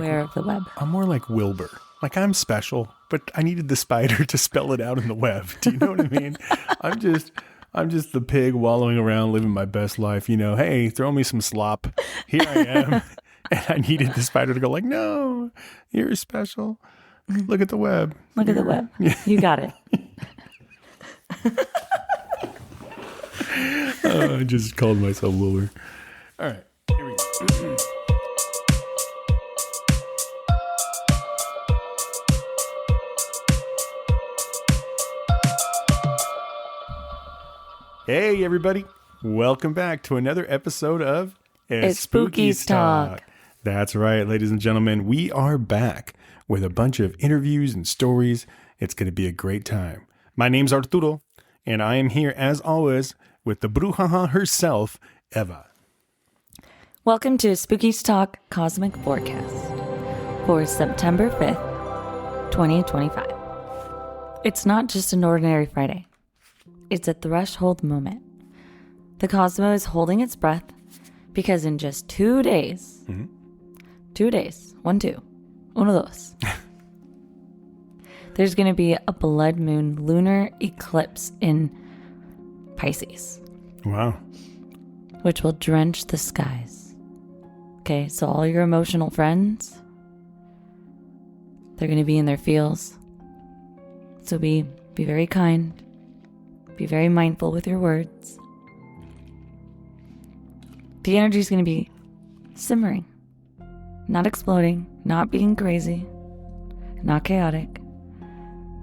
aware of the web. I'm more like Wilbur. Like, I'm special, but I needed the spider to spell it out in the web. Do you know what I mean? I'm just the pig wallowing around, living my best life. You know, hey, throw me some slop. Here I am. And I needed the spider to go like, no, you're special. Look at the web. Look at the web. You got it. I just called myself Wilbur. All right, here we go. Hey, everybody. Welcome back to another episode of ESPOOKYS Talk. That's right, ladies and gentlemen. We are back with a bunch of interviews and stories. It's going to be a great time. My name's Arturo, and I am here, as always, with the bruja herself, Eva. Welcome to ESPOOKYS Talk Cosmic Forecast for September 5th, 2025. It's not just an ordinary Friday. It's a threshold moment. The cosmos is holding its breath because in just 2 days, 2 days, 1, 2, uno, dos, there's going to be a blood moon lunar eclipse in Pisces. Wow. Which will drench the skies. Okay, so all your emotional friends, they're going to be in their feels. So be very kind. Be very mindful with your words. The energy is going to be simmering, not exploding, not being crazy, not chaotic.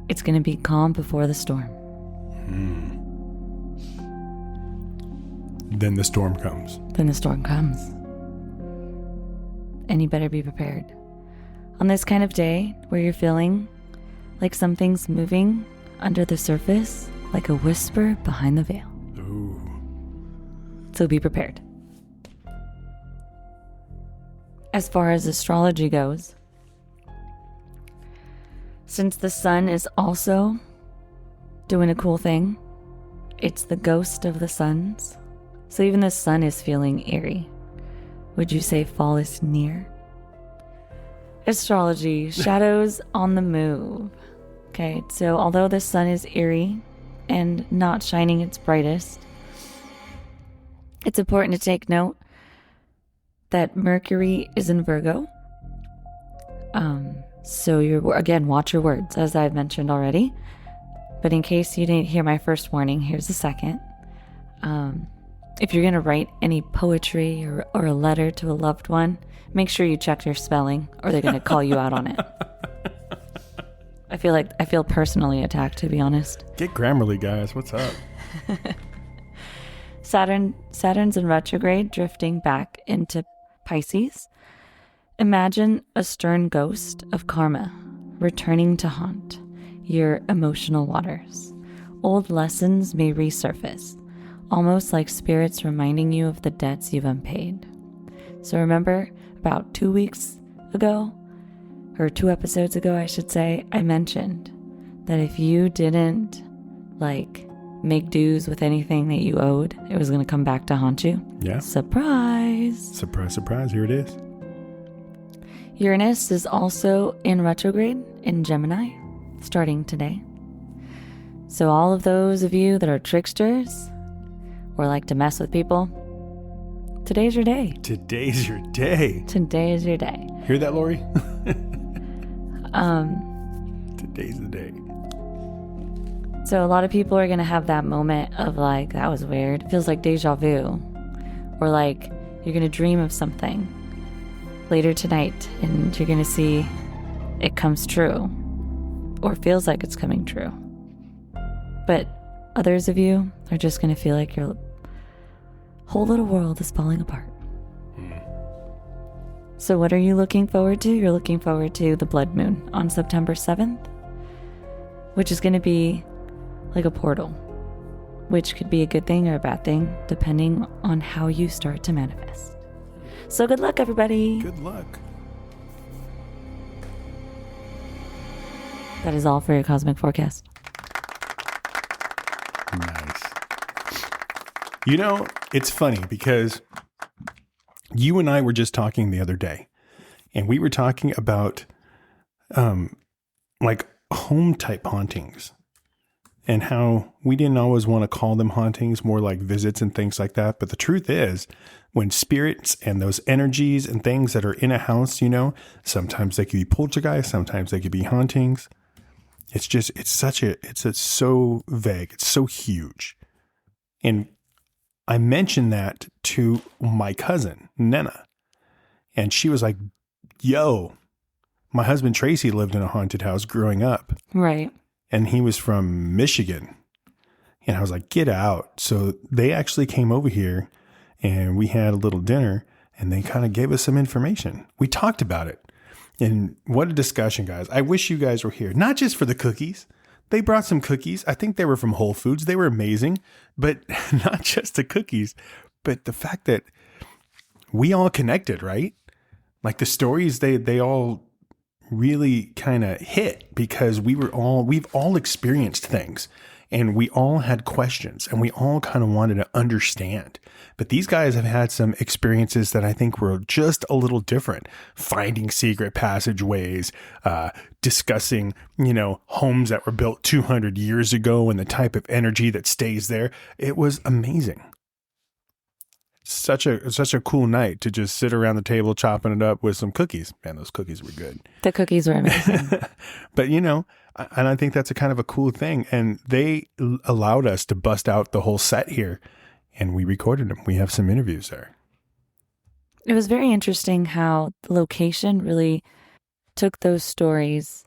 It's going to be calm before the storm. Then the storm comes. Then the storm comes. And you better be prepared. On this kind of day where you're feeling like something's moving under the surface, like a whisper behind the veil. Ooh. So be prepared. As far as astrology goes, since the sun is also doing a cool thing, it's the ghost of the suns. So even the sun is feeling eerie. Would you say fall is near? Astrology, shadows on the move. Okay, so although the sun is eerie and not shining its brightest, it's important to take note that Mercury is in Virgo. So again, watch your words, as I've mentioned already. But in case you didn't hear my first warning, here's the second. If you're going to write any poetry or a letter to a loved one, make sure you check your spelling or they're going to call you out on it. I feel personally attacked, to be honest. Get Grammarly, guys. What's up? Saturn's in retrograde, drifting back into Pisces. Imagine a stern ghost of karma returning to haunt your emotional waters. Old lessons may resurface, almost like spirits reminding you of the debts you've unpaid. So remember, about 2 weeks ago, or 2 episodes ago, I should say, I mentioned that if you didn't, make dues with anything that you owed, it was going to come back to haunt you. Yeah. Surprise. Surprise, surprise. Here it is. Uranus is also in retrograde in Gemini, starting today. So all of those of you that are tricksters or like to mess with people, today's your day. Today's your day. Today is your day. Hear that, Lori? Today's the day. So a lot of people are going to have that moment of like, that was weird. It feels like deja vu. Or like you're going to dream of something later tonight and you're going to see it comes true or feels like it's coming true. But others of you are just going to feel like your whole little world is falling apart. So what are you looking forward to? You're looking forward to the blood moon on September 7th, which is going to be like a portal, which could be a good thing or a bad thing, depending on how you start to manifest. So good luck, everybody. Good luck. That is all for your cosmic forecast. Nice. You know, it's funny because you and I were just talking the other day. And we were talking about like home type hauntings and how we didn't always want to call them hauntings, more like visits and things like that. But the truth is, when spirits and those energies and things that are in a house, you know, sometimes they could be poltergeist, sometimes they could be hauntings. It's so vague. It's so huge. And I mentioned that to my cousin, Nena, and she was like, yo, my husband, Tracy, lived in a haunted house growing up. Right. And he was from Michigan. And I was like, get out. So they actually came over here and we had a little dinner and they kind of gave us some information. We talked about it. And what a discussion, guys. I wish you guys were here, not just for the cookies. They brought some cookies. I think they were from Whole Foods. They were amazing, but not just the cookies, but the fact that we all connected, right? Like the stories, they all really kind of hit because we've all experienced things and we all had questions and we all kind of wanted to understand. But these guys have had some experiences that I think were just a little different. Finding secret passageways, discussing, you know, homes that were built 200 years ago and the type of energy that stays there. It was amazing. Such a cool night to just sit around the table chopping it up with some cookies. Man, those cookies were good. The cookies were amazing. But, you know, and I think that's a kind of a cool thing. And they allowed us to bust out the whole set here. And we recorded them. We have some interviews there. It was very interesting how the location really took those stories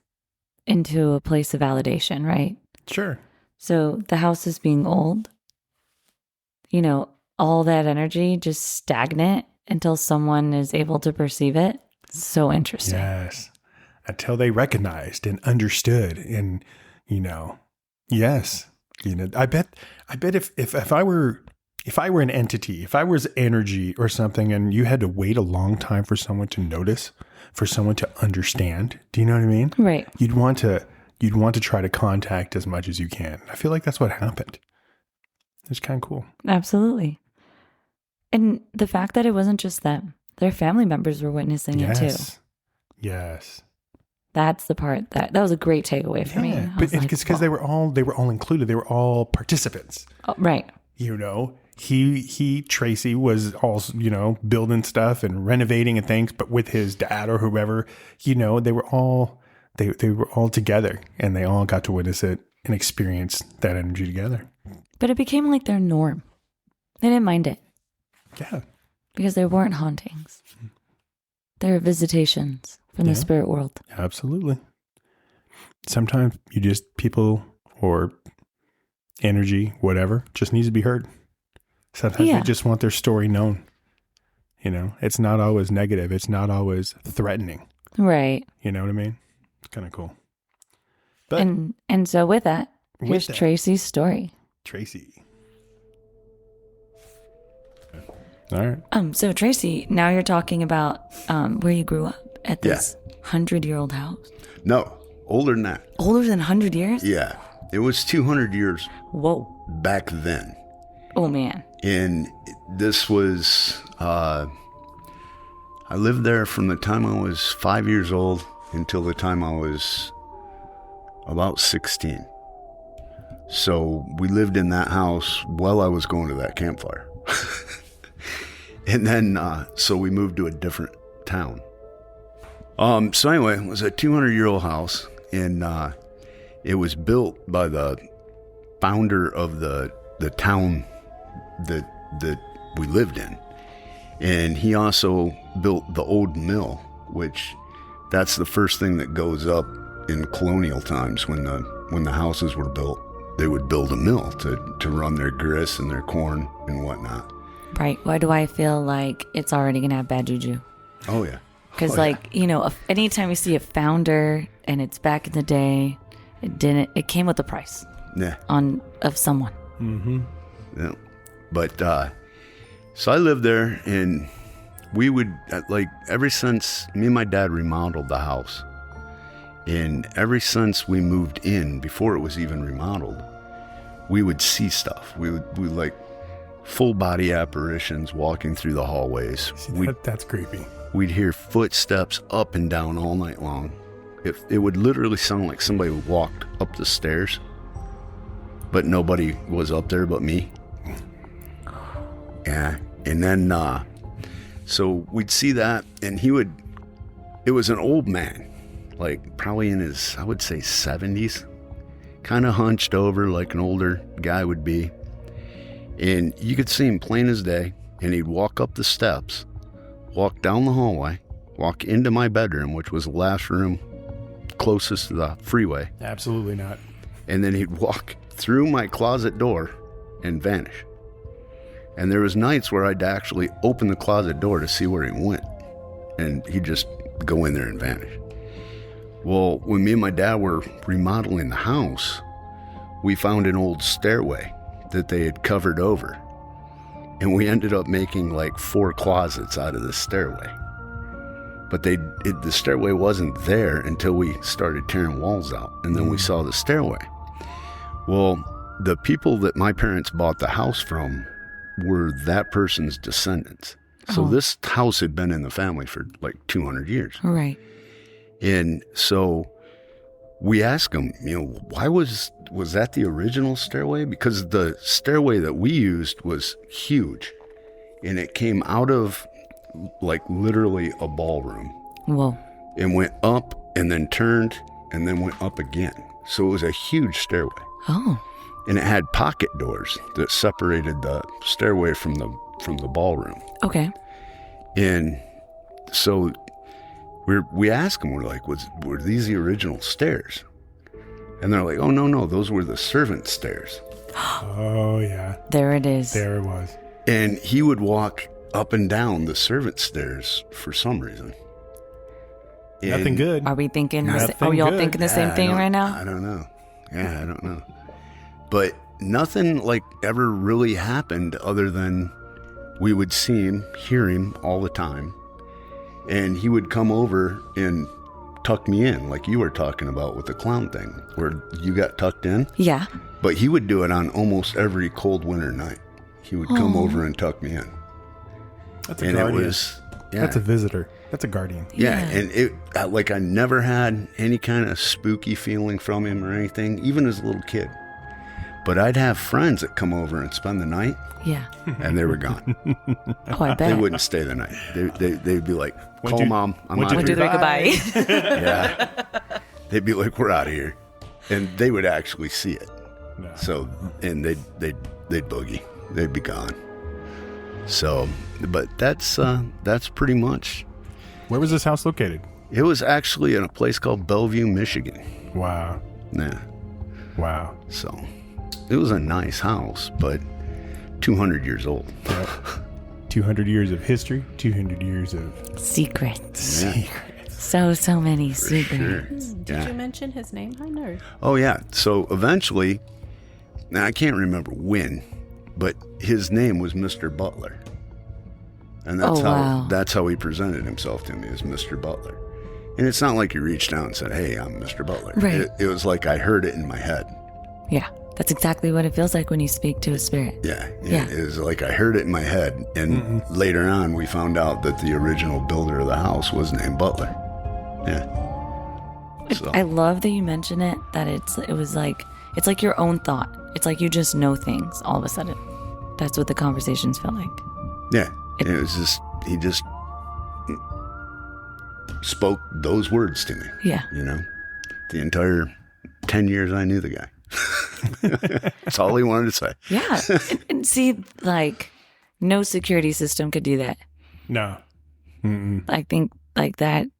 into a place of validation, right? Sure. So the houses being old, you know, all that energy just stagnant until someone is able to perceive it. So interesting. Yes. Until they recognized and understood and, you know, yes. You know, I bet if I were an entity, if I was energy or something and you had to wait a long time for someone to notice, for someone to understand, do you know what I mean? Right. You'd want to try to contact as much as you can. I feel like that's what happened. It's kind of cool. Absolutely. And the fact that it wasn't just them, their family members were witnessing it too. Yes. That's the part that was a great takeaway for me. But it's because they were all included. They were all participants. Oh, right. You know, Tracy was also, you know, building stuff and renovating and things, but with his dad or whoever, you know, they were all together and they all got to witness it and experience that energy together. But it became like their norm. They didn't mind it. Yeah. Because they weren't hauntings. They were visitations from the spirit world. Absolutely. Sometimes people or energy, whatever, just needs to be heard. Sometimes they just want their story known. You know, it's not always negative. It's not always threatening. Right. You know what I mean? It's kind of cool. But and so with that, here's Tracy's story. Tracy. All right. So Tracy, now you're talking about where you grew up at this 100-year-old house. No, older than that. Older than 100 years? Yeah. It was 200 years. Whoa. Back then. Oh, man. And this was, I lived there from the time I was 5 years old until the time I was about 16. So we lived in that house while I was going to that campfire. And then, so we moved to a different town. So anyway, it was a 200-year-old house, and it was built by the founder of the town that we lived in. And he also built the old mill, which that's the first thing that goes up in colonial times when the houses were built. They would build a mill to run their grist and their corn and whatnot. Right. Why do I feel like it's already going to have bad juju? Oh, yeah. Because, you know, anytime you see a founder and it's back in the day, it came with a price of someone. Mm-hmm. Yeah. But, so I lived there, and we would, ever since me and my dad remodeled the house, and ever since we moved in, before it was even remodeled, we would see stuff. We full body apparitions walking through the hallways. That's creepy. we'd hear footsteps up and down all night long. It would literally sound like somebody walked up the stairs, but nobody was up there but me. Yeah. And then, so we'd see that, and it was an old man, like probably in his, I would say 70s, kind of hunched over like an older guy would be. And you could see him plain as day, and he'd walk up the steps, walk down the hallway, walk into my bedroom, which was the last room closest to the freeway. Absolutely not. And then he'd walk through my closet door and vanish. And there was nights where I'd actually open the closet door to see where he went, and he'd just go in there and vanish. Well, when me and my dad were remodeling the house, we found an old stairway that they had covered over, and we ended up making like 4 closets out of the stairway. But the stairway wasn't there until we started tearing walls out, and then we saw the stairway. Well, the people that my parents bought the house from were that person's descendants. So this house had been in the family for like 200 years. Right. And so we asked them, why was that the original stairway? Because the stairway that we used was huge, and it came out of like literally a ballroom. Whoa. And went up and then turned and then went up again. So it was a huge stairway. Oh. And it had pocket doors that separated the stairway from the ballroom. Okay. And so we asked them, we're like, were these the original stairs? And they're like, oh, no, those were the servant stairs. Oh, yeah. There it is. There it was. And he would walk up and down the servant stairs for some reason. Nothing good. Are we thinking, Nothing are we all good. thinking the same thing right now? I don't know. Yeah, I don't know. But nothing like ever really happened other than we would see him, hear him all the time. And he would come over and tuck me in, like you were talking about with the clown thing, where you got tucked in. Yeah. But he would do it on almost every cold winter night. He would come over and tuck me in. That's a guardian. That's a visitor. That's a guardian. Yeah. And I never had any kind of spooky feeling from him or anything, even as a little kid. But I'd have friends that come over and spend the night. Yeah. And they were gone. Oh, I bet. They wouldn't stay the night. They'd be like, call Mom. I'm out of here. Goodbye. Yeah. They'd be like, we're out of here. And they would actually see it. No. So, and they'd boogie. They'd be gone. So, but that's pretty much. Where was this house located? It was actually in a place called Bellevue, Michigan. Wow. Yeah. Wow. So, it was a nice house, but 200 years old. Yep. 200 years of history, 200 years of secrets. Yeah. So many For secrets. sure. Did you mention his name, Hun? Or? Oh, yeah. So eventually, now I can't remember when, but his name was Mr. Butler. And that's how he presented himself to me, as Mr. Butler. And it's not like he reached out and said, hey, I'm Mr. Butler. Right. It was like I heard it in my head. Yeah. That's exactly what it feels like when you speak to a spirit. Yeah. Yeah. It was like I heard it in my head. And later on, we found out that the original builder of the house was named Butler. Yeah. So. I love that you mention it, that it's like your own thought. It's like you just know things all of a sudden. That's what the conversations felt like. Yeah. It was just, he just spoke those words to me. Yeah. The entire 10 years I knew the guy. That's all he wanted to say. Yeah. and see, like, no security system could do that. No. I think like that's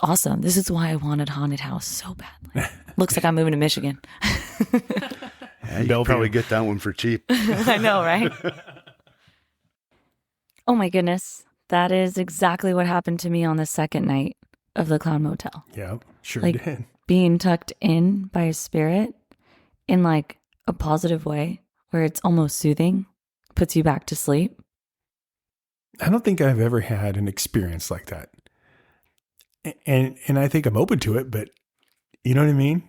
awesome. This is why I wanted haunted house so badly. Looks like I'm moving to Michigan. Yeah, you could probably get that one for cheap. I know, right? Oh my goodness. That is exactly what happened to me on the second night of the Clown Motel. Yeah, sure Like, did. being tucked in by a spirit in like a positive way where it's almost soothing, puts you back to sleep. I don't think I've ever had an experience like that. And I think I'm open to it, but you know what I mean?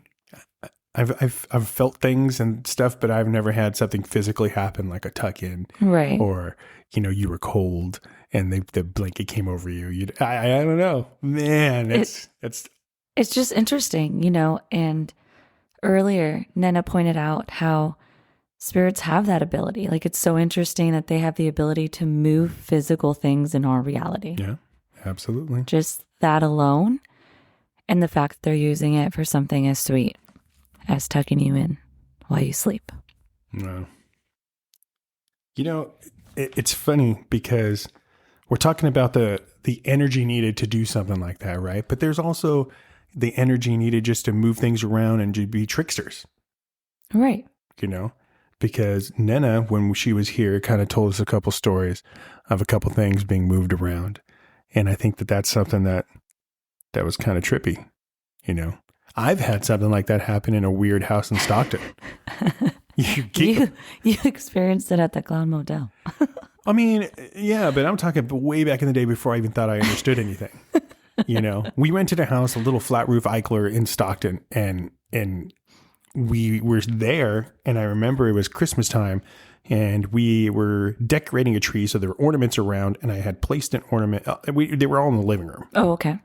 I've felt things and stuff, but I've never had something physically happen, like a tuck in, Right. or you were cold and the blanket came over you. I don't know, man. It's just interesting, and earlier Nena pointed out how spirits have that ability. Like, it's so interesting that they have the ability to move physical things in our reality. Yeah, absolutely. Just that alone, and the fact that they're using it for something as sweet as tucking you in while you sleep. No. It's funny because we're talking about the energy needed to do something like that, right? But there's also the energy needed just to move things around and to be tricksters. Right. Because Nena, when she was here, kind of told us a couple stories of a couple things being moved around. And I think that that's something that was kind of trippy, I've had something like that happen in a weird house in Stockton. You experienced it at the Clown Motel. I mean, yeah, but I'm talking way back in the day before I even thought I understood anything. We rented a house, a little flat roof Eichler in Stockton, and we were there, and I remember it was Christmas time, and we were decorating a tree, so there were ornaments around, and I had placed an ornament. They were all in the living room. Oh, okay.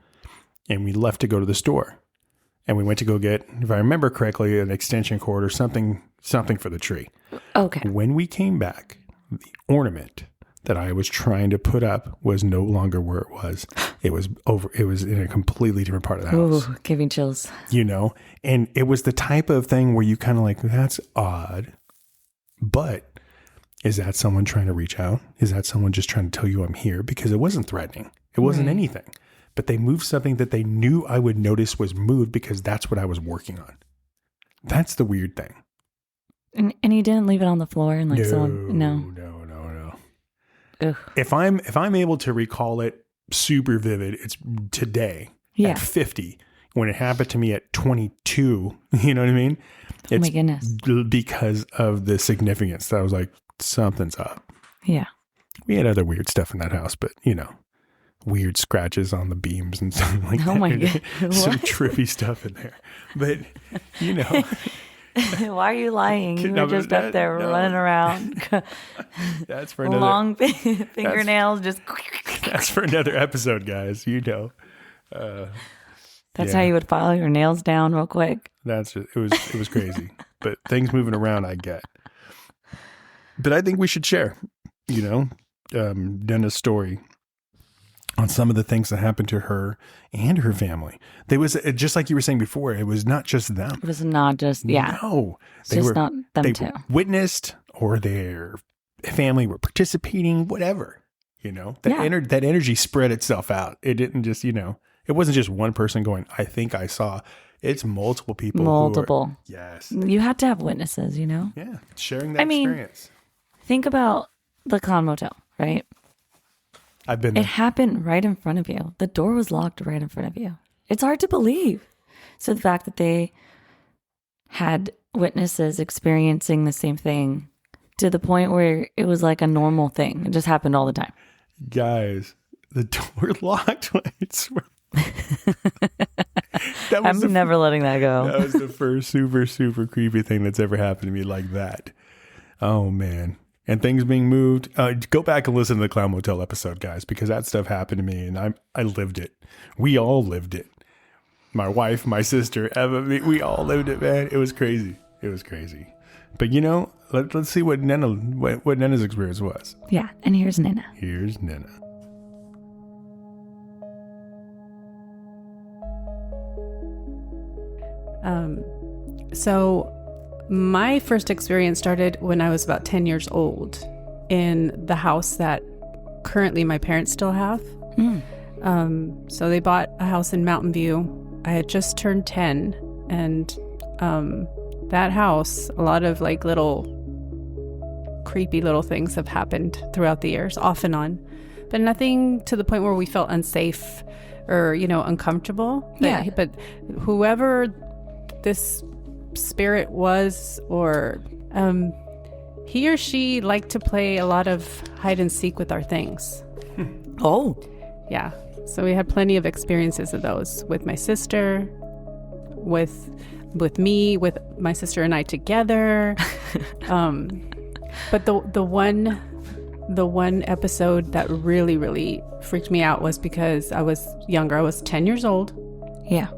And we left to go to the store. And we went to go get, if I remember correctly, an extension cord or something for the tree. Okay. When we came back, the ornament that I was trying to put up was no longer where it was. It was over. It was in a completely different part of the house. Ooh, giving chills. And it was the type of thing where you kind of like, that's odd. But is that someone trying to reach out? Is that someone just trying to tell you I'm here? Because it wasn't threatening. It wasn't anything. But they moved something that they knew I would notice was moved because that's what I was working on. That's the weird thing. And you didn't leave it on the floor and like No. someone, no. Ugh. If I'm able to recall it super vivid, it's today at 50. When it happened to me at 22, you know what I mean? Oh my goodness. Because of the significance. That I was like, something's up. Yeah. We had other weird stuff in that house, but weird scratches on the beams and something like that. Oh my God. Some trippy stuff in there. But, Why are you lying? You were just up there running around. That's for another long fingernails. That's for another episode, guys. That's how you would file your nails down real quick. It was crazy. But things moving around, I get. But I think we should share, Nena's story on some of the things that happened to her and her family. There was, just like you were saying before, it was not just them. It was not just, No. It's just not them too. Witnessed, or their family were participating, whatever. That energy spread itself out. It didn't just, it wasn't just one person going, I think I saw. It's multiple people. Multiple. Yes. You had to have witnesses, Yeah. Sharing that experience. Think about the Clown Motel, right? I've been there. It happened right in front of you. The door was locked right in front of you. It's hard to believe. So the fact that they had witnesses experiencing the same thing to the point where it was like a normal thing. It just happened all the time. Guys, the door locked. I swear. I'm never letting that go. That was the first super, super creepy thing that's ever happened to me like that. Oh, man. And things being moved. Go back and listen to the Clown Motel episode, guys, because that stuff happened to me and I lived it. We all lived it. My wife, my sister, Eva, we all lived it, man. It was crazy. But let's see what Nena's experience was. Yeah, and here's Nena. Here's Nena. So my first experience started when I was about 10 years old in the house that currently my parents still have. So they bought a house in Mountain View. I had just turned 10, and that house, a lot of like little creepy little things have happened throughout the years, off and on, but nothing to the point where we felt unsafe or, uncomfortable. But whoever this spirit was, or he or she liked to play a lot of hide and seek with our things. Oh. Yeah. So we had plenty of experiences of those with my sister, with me, with my sister and I together. But the one episode that really, really freaked me out was because I was younger. I was 10 years old. Yeah.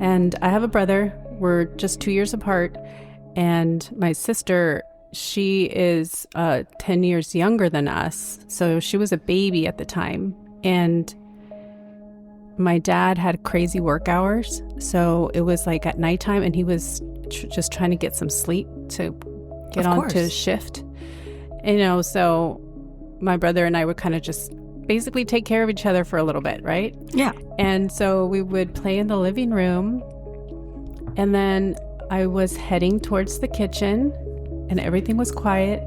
And I have a brother. We're just 2 years apart. And my sister, she is 10 years younger than us. So she was a baby at the time. And my dad had crazy work hours. So it was like at nighttime, and he was just trying to get some sleep to get on to shift. You know, so my brother and I would kind of just basically take care of each other for a little bit, right? Yeah. And so we would play in the living room. And then I was heading towards the kitchen, and everything was quiet.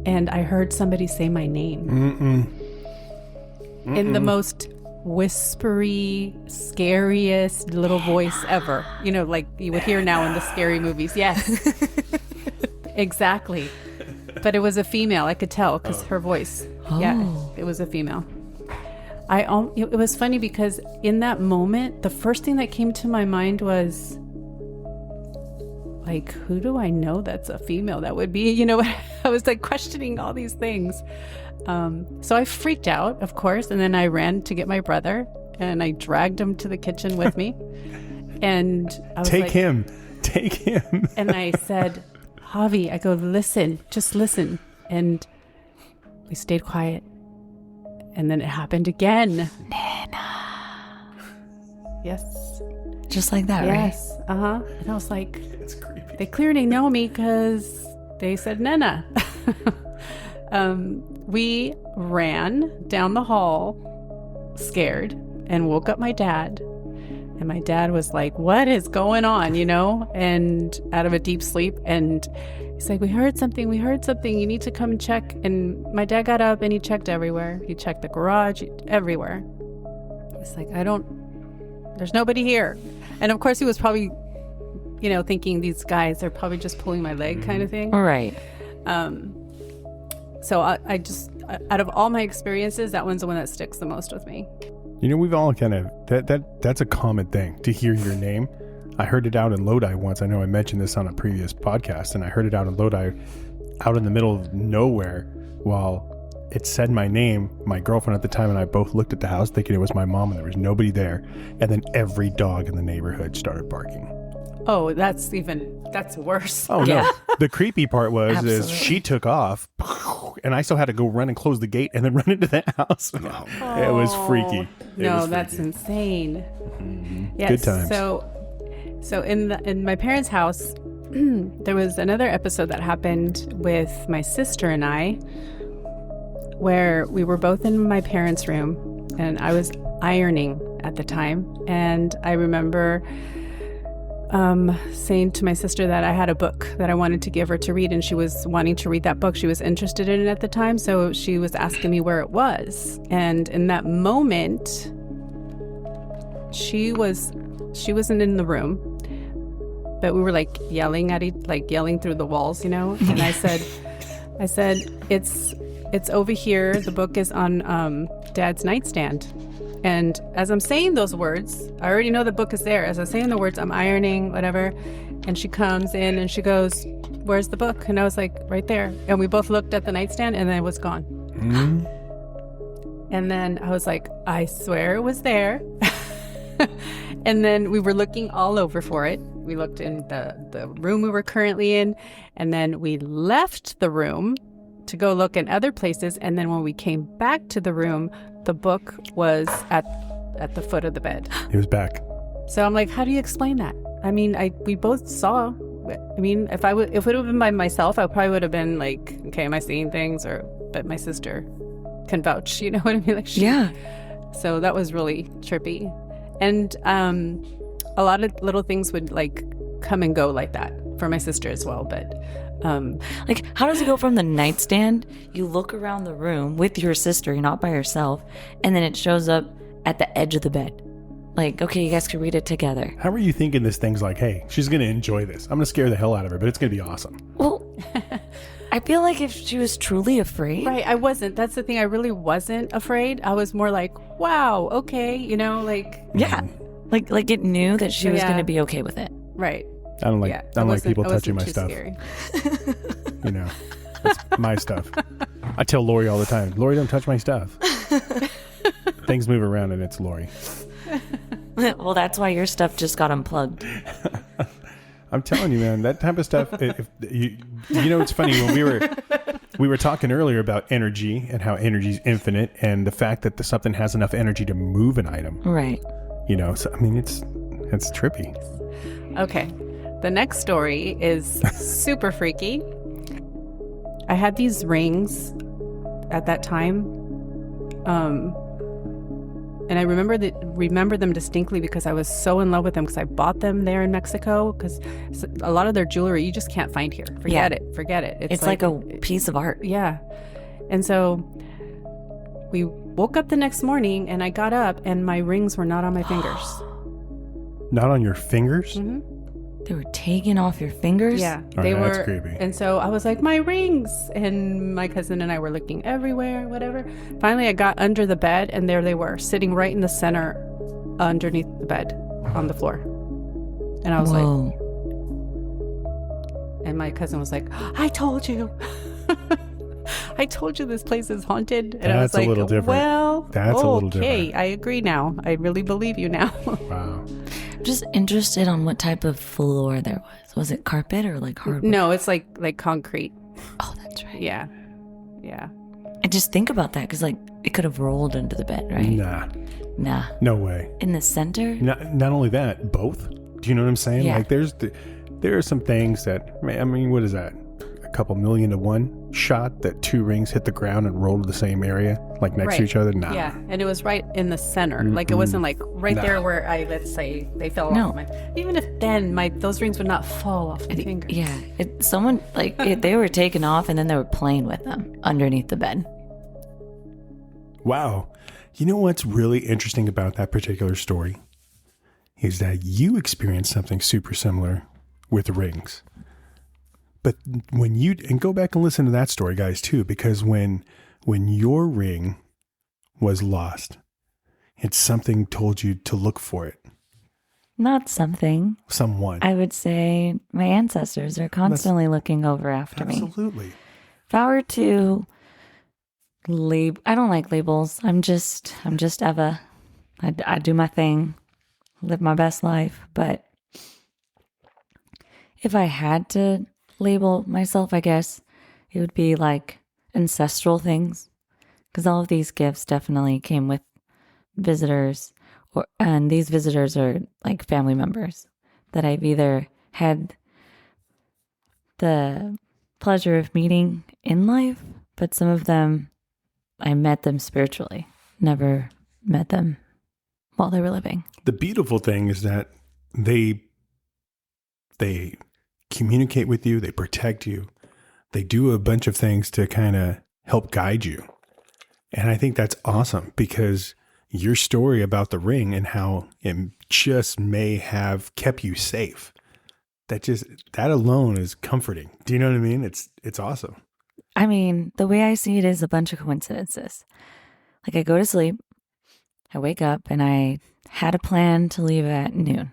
And I heard somebody say my name in the most whispery, scariest little voice ever. You know, like you would hear now in the scary movies. Yes, exactly. But it was a female. I could tell because her voice. Oh. Yeah, it was a female. It was funny because in that moment, the first thing that came to my mind was, like, who do I know that's a female that would be? You know, I was like questioning all these things. So I freaked out, of course, and then I ran to get my brother, and I dragged him to the kitchen with me. And I was Take him. And I said, Javi, I go, listen, just listen. And we stayed quiet. And then it happened again. Nena. Yes. Just like that, right? Yes. Uh-huh. And I was like, It's creepy. they clearly know me because they said Nena. We ran down the hall scared and woke up my dad. And my dad was like, what is going on, you know? And out of a deep sleep. And he's like, we heard something. You need to come and check. And my dad got up and he checked everywhere. He checked the garage, everywhere. He's like, there's nobody here. And of course he was probably, you know, thinking these guys are probably just pulling my leg kind of thing. All right. So I just, out of all my experiences, that one's the one that sticks the most with me. You know, we've all kind of, that's a common thing, to hear your name. I heard it out in Lodi once. I know I mentioned this on a previous podcast, and I heard it out in Lodi, out in the middle of nowhere, while it said my name. My girlfriend at the time and I both looked at the house thinking it was my mom, and there was nobody there. And then every dog in the neighborhood started barking. Oh, that's worse. Oh, Yeah. no. The creepy part was is Absolutely. she took off, and I still had to go run and close the gate and then run into the house. It was freaky. No, that's insane. Mm-hmm. Yes. Good times. So in my parents' house, there was another episode that happened with my sister and I, where we were both in my parents' room, and I was ironing at the time, and I remember saying to my sister that I had a book that I wanted to give her to read, and she was wanting to read that book. She was interested in it at the time, so she was asking me where it was. And in that moment, she wasn't in the room, but we were like yelling through the walls, you know. And I said, it's over here. The book is on Dad's nightstand. And as I'm saying those words, I already know the book is there. As I'm saying the words, I'm ironing, whatever. And she comes in and she goes, where's the book? And I was like, right there. And we both looked at the nightstand, and then it was gone. Mm-hmm. And then I was like, I swear it was there. And then we were looking all over for it. We looked in the room we were currently in. And then we left the room to go look in other places. And then when we came back to the room, the book was at the foot of the bed. He was back. So I'm like, how do you explain that? I mean, we both saw. I mean, if it would have been by myself, I probably would have been like, okay, am I seeing things? But my sister can vouch. You know what I mean? Like, Yeah. So that was really trippy, and a lot of little things would like come and go like that for my sister as well. But Like, how does it go from the nightstand? You look around the room with your sister, you're not by yourself, and then it shows up at the edge of the bed. Like, okay, you guys can read it together. How are you thinking this thing's like, hey, she's going to enjoy this. I'm going to scare the hell out of her, but it's going to be awesome. Well, I feel like if she was truly afraid. right, I wasn't. That's the thing. I really wasn't afraid. I was more like, wow, okay, you know, like. Yeah. Like it knew that she was going to be okay with it. Right. I don't like people touching my stuff. Scary. You know, it's my stuff. I tell Lori all the time, Lori, don't touch my stuff. Things move around and it's Lori. Well, that's why your stuff just got unplugged. I'm telling you, man, that type of stuff. You know, it's funny when we were talking earlier about energy and how energy is infinite, and the fact that something has enough energy to move an item. Right. You know, so I mean, it's trippy. Okay. The next story is super freaky. I had these rings at that time. And I remember them distinctly because I was so in love with them because I bought them there in Mexico, because a lot of their jewelry you just can't find here. Forget it. It's like a piece of art. Yeah. And so we woke up the next morning and I got up and my rings were not on my fingers. Not on your fingers? Mm-hmm. They were taking off your fingers? Yeah. They were. That's creepy. And so I was like, my rings. And my cousin and I were looking everywhere, whatever. Finally, I got under the bed and there they were, sitting right in the center underneath the bed on the floor. And I was like, and my cousin was like, I told you. I told you this place is haunted. And I was like, a little different. Well, that's a little different. Okay, I agree now. I really believe you now. Wow. I'm just interested on what type of floor there was. Was it carpet or like hardwood? No, it's like concrete. Oh, that's right. Yeah. Yeah. And just think about that, because like it could have rolled into the bed, right? Nah. No way. In the center? Not only that, both. Do you know what I'm saying? Yeah. Like there are some things that, I mean, what is that? A couple million to one shot that two rings hit the ground and roll to the same area, like next to each other? Nah. Yeah, and it was right in the center. Like it wasn't like right there where let's say they fell off my. Even if then those rings would not fall off my fingers. Yeah, they were taken off and then they were playing with them underneath the bed. Wow. You know what's really interesting about that particular story is that you experienced something super similar with rings. But and go back and listen to that story, guys, too, because when your ring was lost, it's something told you to look for it. Not something. Someone. I would say my ancestors are constantly looking over after me. Absolutely. If I were to I don't like labels. I'm just Eva. I do my thing, live my best life. But if I had to label myself, I guess it would be like ancestral things, because all of these gifts definitely came with visitors, and these visitors are like family members that I've either had the pleasure of meeting in life, but some of them I met them spiritually, never met them while they were living. The beautiful thing is that they communicate with you, they protect you, they do a bunch of things to kind of help guide you. And I think that's awesome, because your story about the ring and how it just may have kept you safe, that alone is comforting. Do you know what I mean? It's awesome. I mean, the way I see it is a bunch of coincidences. Like I go to sleep, I wake up, and I had a plan to leave at noon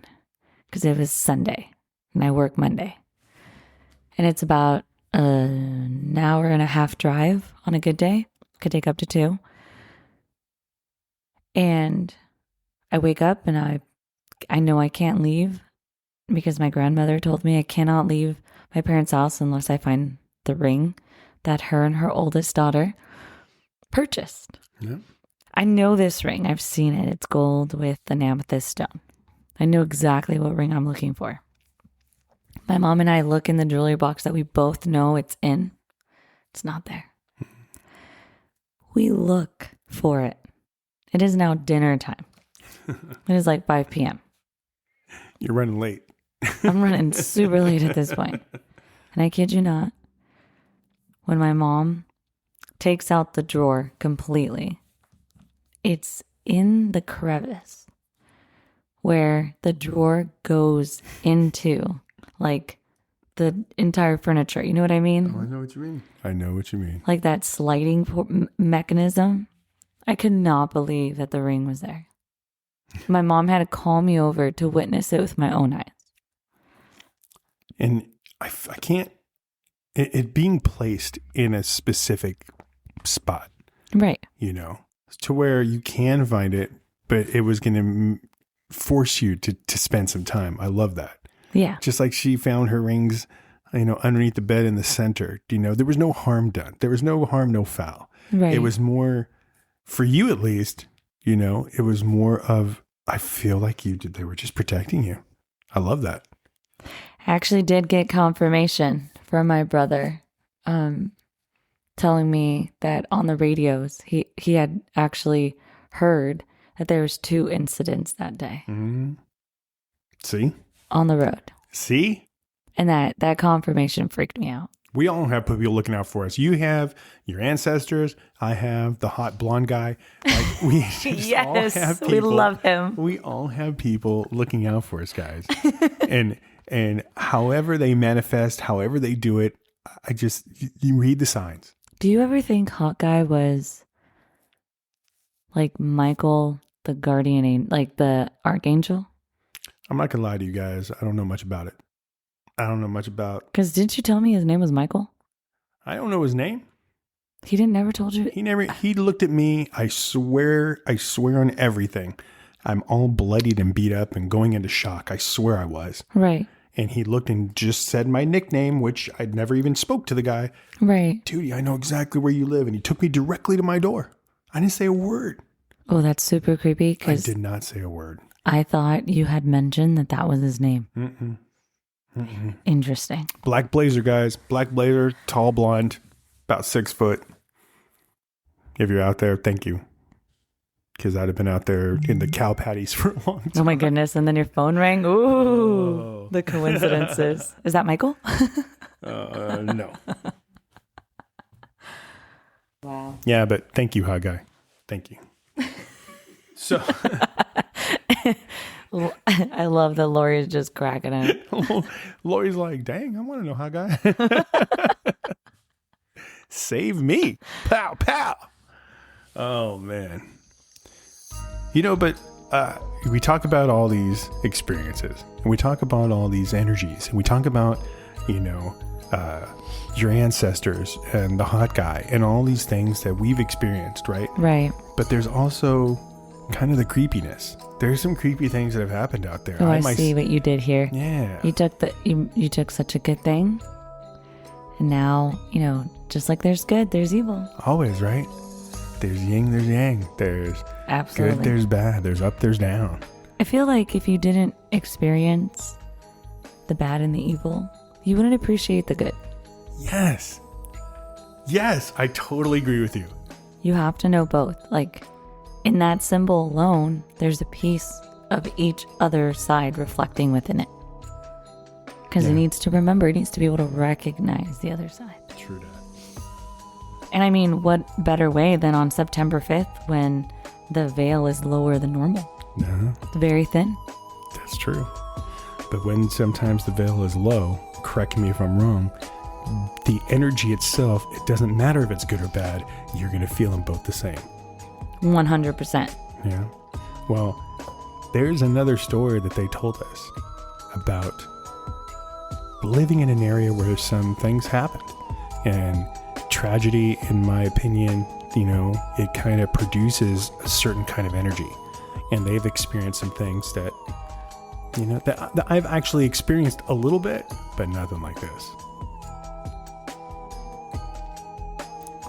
because it was Sunday and I work Monday. And it's about an hour and a half drive on a good day. Could take up to 2. And I wake up and I know I can't leave because my grandmother told me I cannot leave my parents' house unless I find the ring that her and her oldest daughter purchased. Yeah. I know this ring. I've seen it. It's gold with an amethyst stone. I know exactly what ring I'm looking for. My mom and I look in the jewelry box that we both know it's in. It's not there. We look for it. It is now dinner time. It is like 5 p.m. You're running late. I'm running super late at this point. And I kid you not, when my mom takes out the drawer completely, it's in the crevice where the drawer goes into, like, the entire furniture. You know what I mean? Oh, I know what you mean. I know what you mean. Like that sliding mechanism. I could not believe that the ring was there. My mom had to call me over to witness it with my own eyes. And I can't, it being placed in a specific spot, Right. you know, to where you can find it, but it was going to force you to spend some time. I love that. Yeah. Just like she found her rings, you know, underneath the bed in the center. You know, there was no harm done. There was no harm, no foul. Right. It was more, for you at least, you know, it was more of, I feel like they were just protecting you. I love that. I actually did get confirmation from my brother telling me that on the radios, he had actually heard that there was 2 incidents that day. Mm-hmm. See? On the road. See? And that confirmation freaked me out. We all have people looking out for us. You have your ancestors. I have the hot blonde guy. Like we just all have people, we love him. We all have people looking out for us, guys. and however they manifest, however they do it, you read the signs. Do you ever think hot guy was like Michael, the guardian, like the archangel? I'm not gonna lie to you guys. I don't know much about it. I don't know much about. Because didn't you tell me his name was Michael? I don't know his name. He never told you. He looked at me. I swear on everything. I'm all bloodied and beat up and going into shock. I swear I was. Right. And he looked and just said my nickname, which I'd never even spoke to the guy. Right. Dude, I know exactly where you live. And he took me directly to my door. I didn't say a word. Oh, that's super creepy. I did not say a word. I thought you had mentioned that was his name. Mm-mm. Mm-mm. Interesting. Black blazer, guys. Black blazer, tall blonde, about 6 foot. If you're out there, thank you. Because I'd have been out there in the cow patties for a long time. Oh my goodness. And then your phone rang. Ooh, The coincidences. Is that Michael? No. Wow. Yeah, but thank you, hot guy. Thank you. So I love that Lori's just cracking it. Lori's like, dang, I want to know, hot guy. Save me. Pow, pow. Oh, man. You know, but we talk about all these experiences and we talk about all these energies and we talk about, you know, your ancestors and the hot guy and all these things that we've experienced, right? Right. But there's also kind of the creepiness. There's some creepy things that have happened out there. Oh, I see what you did here. Yeah. You took such a good thing. And now, you know, just like there's good, there's evil. Always, right? There's yin, there's yang. There's absolutely good, there's bad. There's up, there's down. I feel like if you didn't experience the bad and the evil, you wouldn't appreciate the good. Yes. Yes, I totally agree with you. You have to know both. Like, in that symbol alone, there's a piece of each other side reflecting within it. Because it needs to remember, it needs to be able to recognize the other side. True that. And I mean, what better way than on September 5th when the veil is lower than normal? It's very thin. That's true. But when sometimes the veil is low, correct me if I'm wrong, the energy itself, it doesn't matter if it's good or bad, you're going to feel them both the same. 100%. Yeah. Well, there's another story that they told us about living in an area where some things happened. And tragedy, in my opinion, you know, it kind of produces a certain kind of energy. And they've experienced some things that, you know, that I've actually experienced a little bit, but nothing like this.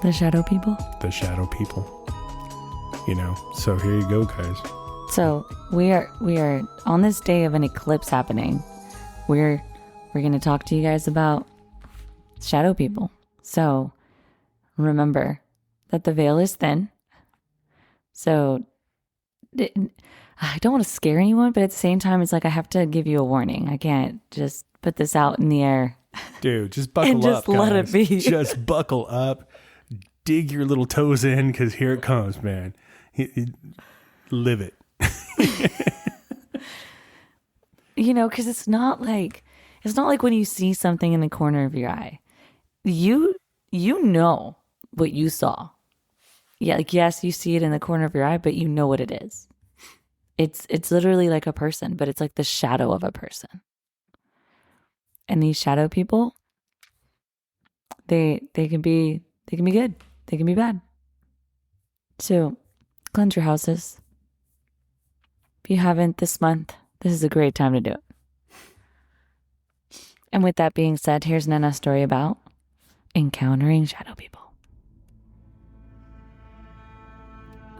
The shadow people? The shadow people. You know, so here you go, guys. So we are on this day of an eclipse happening. We're going to talk to you guys about shadow people. So remember that the veil is thin. So I don't want to scare anyone, but at the same time, it's like I have to give you a warning. I can't just put this out in the air. Dude, just buckle and just up, guys. let it be. Just buckle up. Dig your little toes in, because here it comes, man. Live it. You know, because it's not like when you see something in the corner of your eye. You know what you saw. Yeah, like, yes, you see it in the corner of your eye, but you know what it is. It's literally like a person, but it's like the shadow of a person. And these shadow people, they can be good. They can be bad. So cleanse your houses. If you haven't this month, this is a great time to do it. And with that being said, here's Nena's story about encountering shadow people.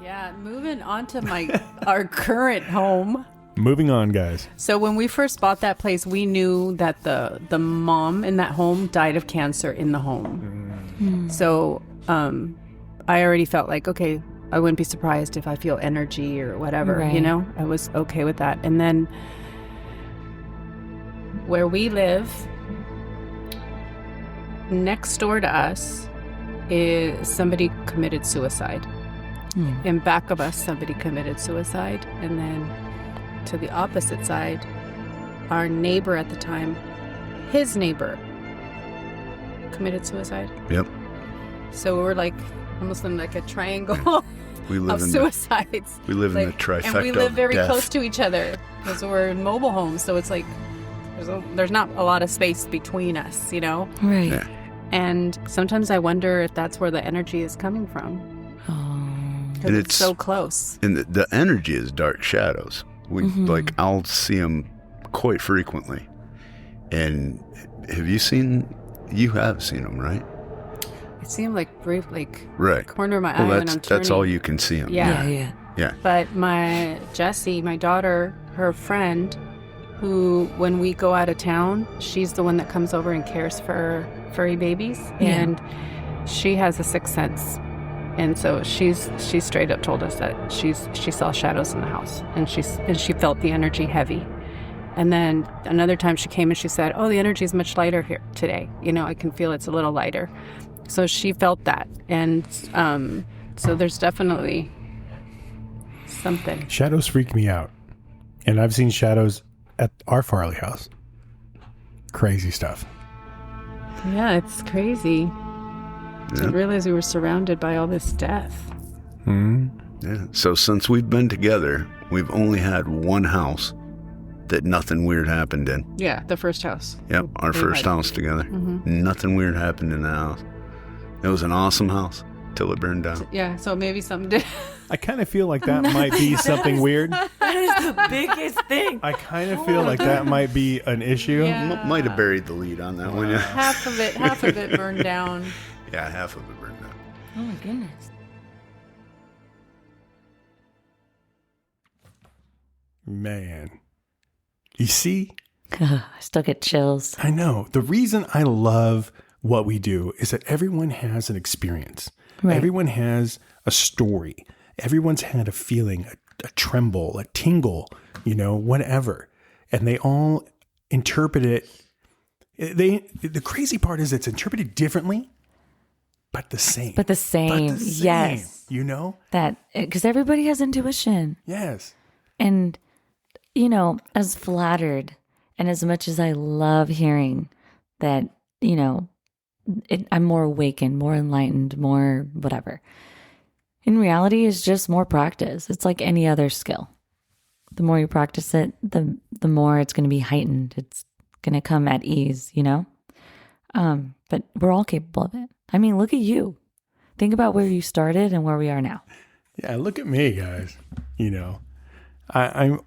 Yeah, moving on to our current home. Moving on, guys. So when we first bought that place, we knew that the mom in that home died of cancer in the home. So I already felt like, okay, I wouldn't be surprised if I feel energy or whatever, Right. you know? I was okay with that. And then where we live, next door to us, is somebody committed suicide. In back of us, somebody committed suicide. And then to the opposite side, our neighbor at the time, his neighbor, committed suicide. Yep. So we're like almost in like a triangle We live of in suicides. we live in the trifecta and we live of very death. close to each other because we're in mobile homes. So it's like there's not a lot of space between us, you know? Right. Yeah. And sometimes I wonder if that's where the energy is coming from. Oh. Because And it's so close. And the energy is dark shadows. We like I'll see them quite frequently. And have you seen? You have seen them, right? I see him like brief, like Right. corner of my eye Well, when I'm that's turning. all you can see them. Yeah. Yeah. But my Jessie, my daughter, her friend, who when we go out of town, she's the one that comes over and cares for furry babies, and she has a sixth sense. And so she straight up told us that she saw shadows in the house, and she felt the energy heavy. And then another time she came and she said, "Oh, the energy is much lighter here today. You know, I can feel it's a little lighter." So she felt that, and so there's definitely something. Shadows freak me out. And I've seen shadows at our Farley house. Crazy stuff. Yeah, it's crazy. I didn't realize we were surrounded by all this death. Yeah. So since we've been together, we've only had one house that nothing weird happened in. Yeah, the first house. Yep, our We first had- house together. Nothing weird happened in the house. It was an awesome house till it burned down. Yeah, so maybe something did. I kind of feel like that might be something weird. That is the biggest thing. I kind of feel like that might be an issue. Yeah. Might have buried the lead on that one. Yeah. half of it burned down. Yeah, half of it burned down. Oh my goodness. Man. You see, I still get chills. I know. The reason I love what we do is that everyone has an experience. Right. Everyone has a story. Everyone's had a feeling, a tremble, a tingle, you know, whatever. And they all interpret it. The crazy part is it's interpreted differently, but the same. But the same. Yes. You know? That, because everybody has intuition. Yes. And, you know, as flattered and as much as I love hearing that, you know, I'm more awakened, more enlightened, more whatever. In reality, it's just more practice. It's like any other skill. The more you practice it, the more it's going to be heightened. It's going to come at ease, you know? But we're all capable of it. I mean, look at you. Think about where you started and where we are now. Yeah, look at me, guys. You know, I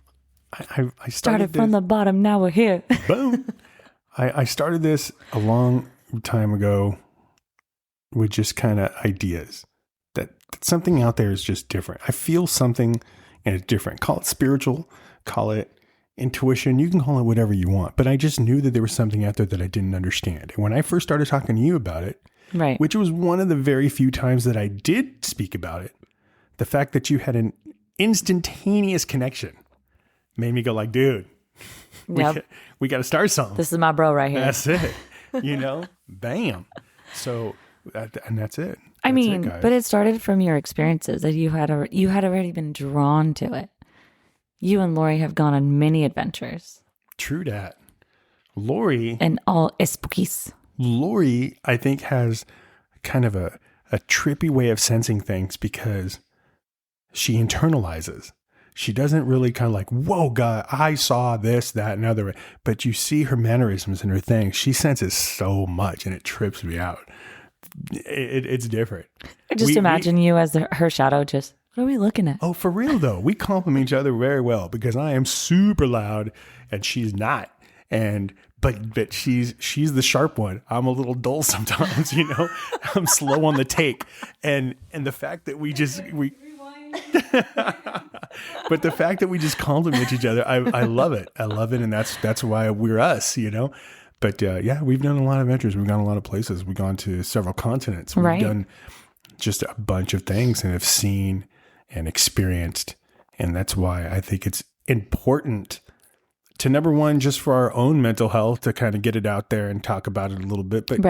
Started from the bottom, now we're here. boom. I started this a long time ago with just kind of ideas that something out there is just different. I feel something and it's different. Call it spiritual, call it intuition. You can call it whatever you want. But I just knew that there was something out there that I didn't understand. And when I first started talking to you about it, Right. which was one of the very few times that I did speak about it, the fact that you had an instantaneous connection made me go like, dude, Yep. we got to start something. This is my bro right here. That's it. You know, bam. So, and that's it. I That's mean, it, guys. but it started from your experiences that you had already been drawn to it. You and Lori have gone on many adventures True that. Lori, and all ESPOOKYS. I think, has kind of a trippy way of sensing things because she internalizes. She doesn't really kind of like, whoa, God, I saw this, that, and other. But you see her mannerisms and her things. She senses so much, and it trips me out. It's different. I just imagine you as her shadow. Just, what are we looking at? Oh, for real though, we compliment each other very well because I am super loud and she's not. And but she's the sharp one. I'm a little dull sometimes, you know. I'm slow on the take, and the fact that we but the fact that we just compliment each other, I love it. I love it, and that's why we're us, you know. But yeah, we've done a lot of adventures. We've gone a lot of places. We've gone to several continents. We've done just a bunch of things and have seen and experienced, and that's why I think it's important to, number one, just for our own mental health, to kind of get it out there and talk about it a little bit. But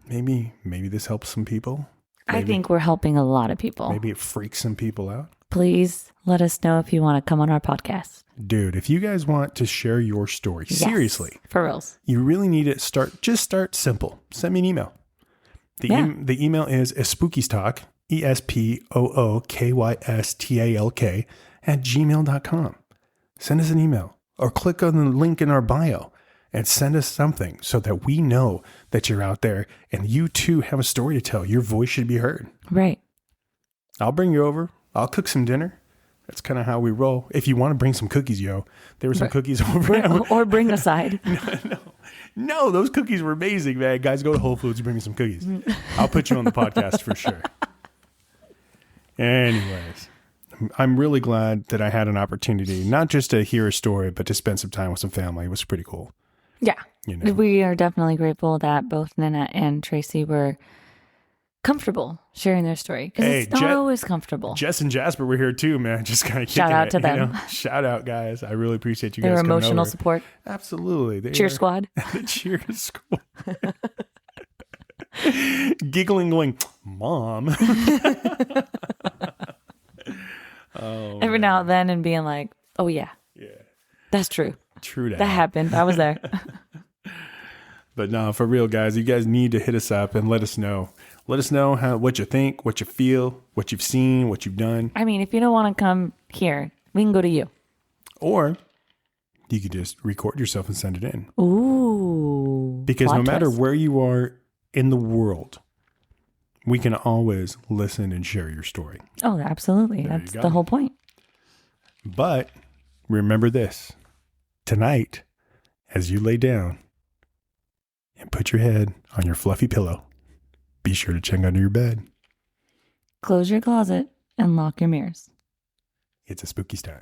maybe this helps some people. Maybe, I think we're helping a lot of people. Maybe it freaks some people out. Please let us know if you want to come on our podcast. Dude, if you guys want to share your story, seriously, for reals, you really need to start simple. Send me an email. The email is ESPOOKYStalk, ESPOOKYSTALK @gmail.com. Send us an email or click on the link in our bio and send us something so that we know that you're out there and you too have a story to tell. Your voice should be heard. Right. I'll bring you over. I'll cook some dinner. That's kind of how we roll. If you want to bring some cookies, yo, there were some cookies over there. Or bring a side. No, those cookies were amazing, man. Guys, go to Whole Foods and bring me some cookies. I'll put you on the podcast for sure. Anyways, I'm really glad that I had an opportunity, not just to hear a story, but to spend some time with some family. It was pretty cool. Yeah. You know? We are definitely grateful that both Nena and Tracy were comfortable sharing their story, because it's not always comfortable. Jess and Jasper were here too, man. Just kind of shout out to them. You know? Shout out, guys. I really appreciate you Their guys coming emotional over. support. Absolutely. Cheer squad. The cheer squad. Giggling, going, Mom. Every now and then, and being like, oh yeah, that's true. True that happened. I was there. But no, for real, guys, you guys need to hit us up and let us know. Let us know what you think, what you feel, what you've seen, what you've done. I mean, if you don't want to come here, we can go to you. Or you could just record yourself and send it in. Ooh. Because no matter where you are in the world, we can always listen and share your story. Oh, absolutely. That's the whole point. But remember this. Tonight, as you lay down and put your head on your fluffy pillow, be sure to check under your bed. Close your closet and lock your mirrors. It's a spooky time.